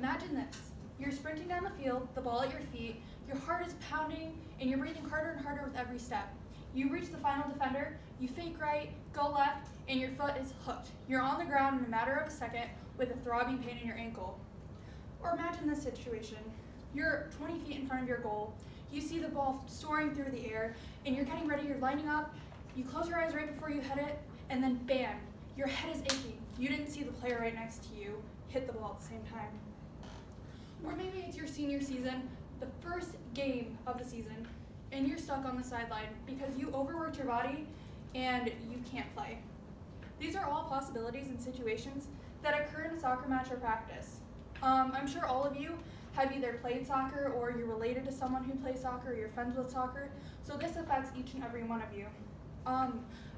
Imagine this. You're sprinting down the field, the ball at your feet, your heart is pounding, and you're breathing harder and harder with every step. You reach the final defender, you fake right, go left, and your foot is hooked. You're on the ground in a matter of a second with a throbbing pain in your ankle. Or imagine this situation. You're 20 feet in front of your goal, you see the ball soaring through the air, and you're getting ready, you're lining up, you close your eyes right before you hit it, and then bam, your head is aching. You didn't see the player right next to you hit the ball at the same time. Or maybe it's your senior season, the first game of the season, and you're stuck on the sideline because you overworked your body and you can't play. These are all possibilities and situations that occur in a soccer match or practice. I'm sure all of you have either played soccer or you're related to someone who plays soccer or you're friends with soccer, so this affects each and every one of you.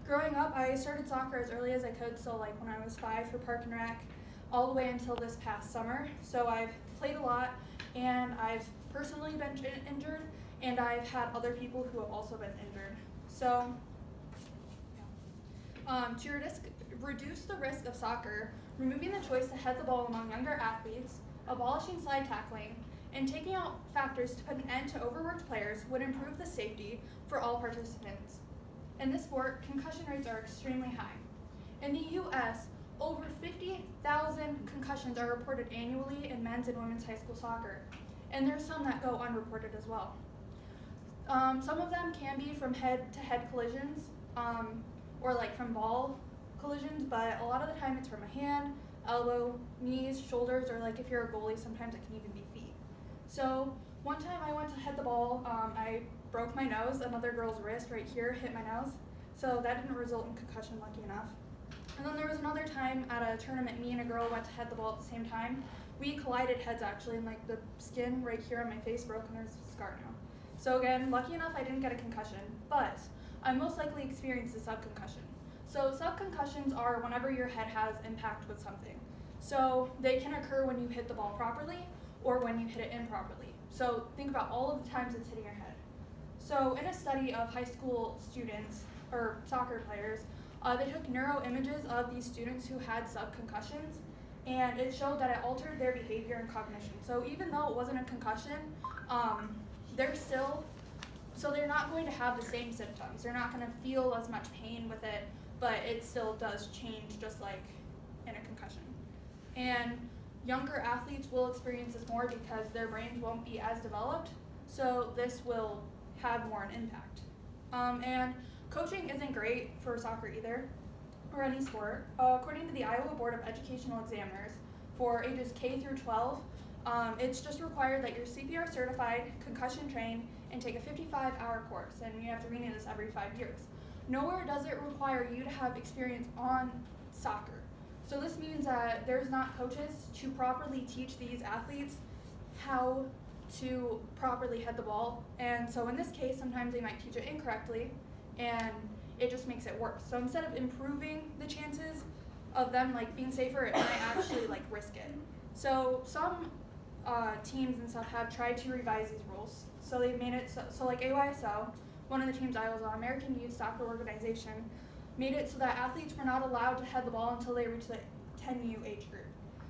Growing up, I started soccer as early as I could, so like when I was 5 for Park and Rec, all the way until this past summer. So I've played a lot, and I've personally been injured, and I've had other people who have also been injured. So to reduce the risk of soccer, removing the choice to head the ball among younger athletes, abolishing slide tackling, and taking out factors to put an end to overworked players would improve the safety for all participants. In this sport, concussion rates are extremely high. In the U.S., over 50,000 concussions are reported annually in men's and women's high school soccer, and there's some that go unreported as well. Some of them can be from head-to-head collisions, or like from ball collisions, but a lot of the time it's from a hand, elbow, knees, shoulders, or like if you're a goalie, sometimes it can even be feet. So one time I went to head the ball, I broke my nose, another girl's wrist right here hit my nose, so that didn't result in concussion, lucky enough. And then there was another time at a tournament, me and a girl went to head the ball at the same time. We collided heads actually, and like the skin right here on my face broke and there's a scar now. So again, lucky enough I didn't get a concussion, but I most likely experienced a subconcussion. So subconcussions are whenever your head has impact with something. So they can occur when you hit the ball properly or when you hit it improperly. So think about all of the times it's hitting your head. So in a study of high school students, or soccer players, they took neuro images of these students who had subconcussions, and it showed that it altered their behavior and cognition. So even though it wasn't a concussion, they're not going to have the same symptoms. They're not going to feel as much pain with it, but it still does change just like in a concussion. And younger athletes will experience this more because their brains won't be as developed, so this will have more an impact. And coaching isn't great for soccer either, or any sport. According to the Iowa Board of Educational Examiners, for ages K through 12, it's just required that you're CPR certified, concussion trained, and take a 55-hour course, and you have to renew this every 5 years. Nowhere does it require you to have experience on soccer. So this means that there's not coaches to properly teach these athletes how to properly head the ball, and so in this case, sometimes they might teach it incorrectly, and it just makes it worse. So instead of improving the chances of them like being safer, it might actually like risk it. So some teams and stuff have tried to revise these rules. So they've made it so like AYSO, one of the teams I was on, American Youth Soccer Organization, made it so that athletes were not allowed to head the ball until they reached the 10U age group,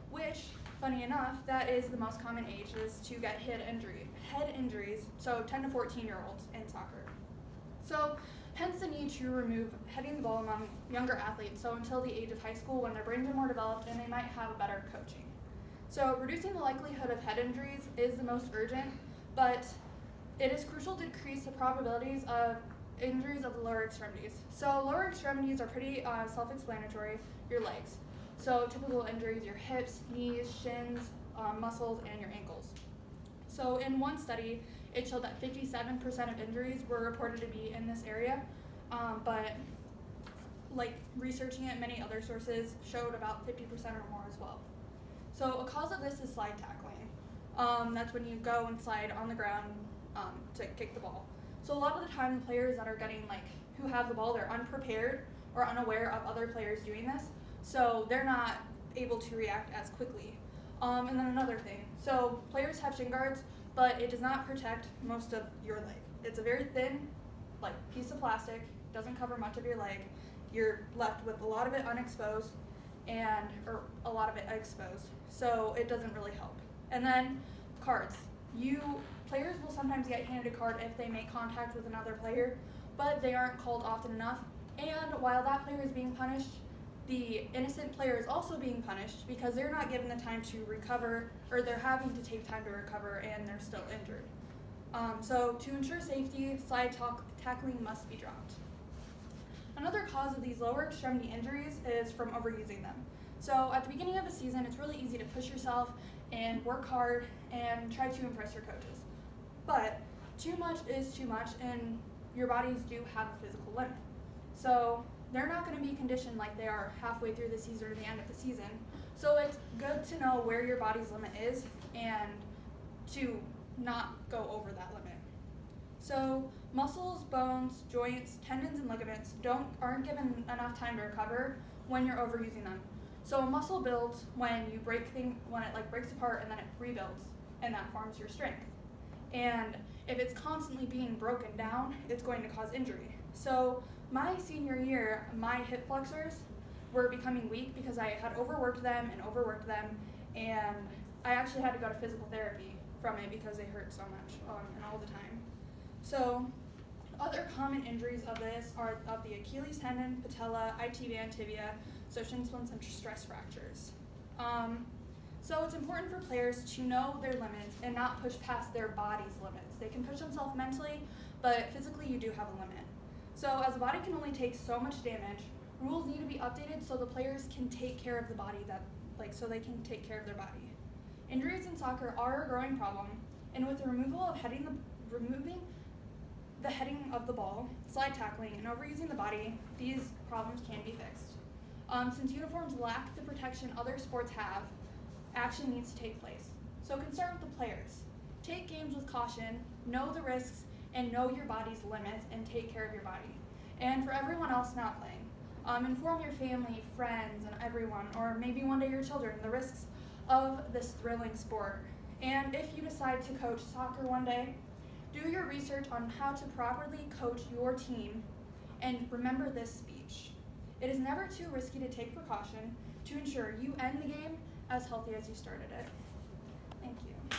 which, funny enough, that is the most common age is to get head injuries, so 10 to 14-year-olds in soccer. So hence the need to remove heading the ball among younger athletes, so until the age of high school when their brains are more developed and they might have a better coaching. So reducing the likelihood of head injuries is the most urgent, but it is crucial to decrease the probabilities of injuries of the lower extremities. So lower extremities are pretty self-explanatory, your legs. So typical injuries, your hips, knees, shins, muscles, and your ankles. So in one study, it showed that 57% of injuries were reported to be in this area, but like researching it, many other sources showed about 50% or more as well. So a cause of this is slide tackling. That's when you go and slide on the ground to kick the ball. So a lot of the time, the players that are who have the ball, they're unprepared or unaware of other players doing this, so they're not able to react as quickly. And then another thing, so players have shin guards, but it does not protect most of your leg. It's a very thin, piece of plastic, doesn't cover much of your leg. You're left with a lot of it unexposed, or a lot of it exposed, so it doesn't really help. And then cards. Players will sometimes get handed a card if they make contact with another player, but they aren't called often enough. And while that player is being punished, the innocent player is also being punished because they're not given the time to recover, or they're having to take time to recover and they're still injured. So to ensure safety, slide tackling must be dropped. Another cause of these lower extremity injuries is from overusing them. So at the beginning of a season, it's really easy to push yourself and work hard and try to impress your coaches. But too much is too much, and your bodies do have a physical limit. So they're not going to be conditioned like they are halfway through the season or the end of the season. So it's good to know where your body's limit is and to not go over that limit. So muscles, bones, joints, tendons, and ligaments aren't given enough time to recover when you're overusing them. So a muscle builds when it breaks apart and then it rebuilds, and that forms your strength. And if it's constantly being broken down, it's going to cause injury. So my senior year, my hip flexors were becoming weak because I had overworked them, and I actually had to go to physical therapy from it because they hurt so much and all the time. So other common injuries of this are of the Achilles tendon, patella, IT band, tibia, so shin splints, and stress fractures. So it's important for players to know their limits and not push past their body's limits. They can push themselves mentally, but physically you do have a limit. So as the body can only take so much damage, rules need to be updated so the players can take care of the body so they can take care of their body. Injuries in soccer are a growing problem, and with the removing the heading of the ball, slide tackling, and overusing the body, these problems can be fixed. Since uniforms lack the protection other sports have, action needs to take place. So it can start with the players. Take games with caution, know the risks, and know your body's limits, and take care of your body. And for everyone else not playing, inform your family, friends, and everyone, or maybe one day your children, the risks of this thrilling sport. And if you decide to coach soccer one day, do your research on how to properly coach your team, and remember this speech. It is never too risky to take precaution to ensure you end the game as healthy as you started it. Thank you.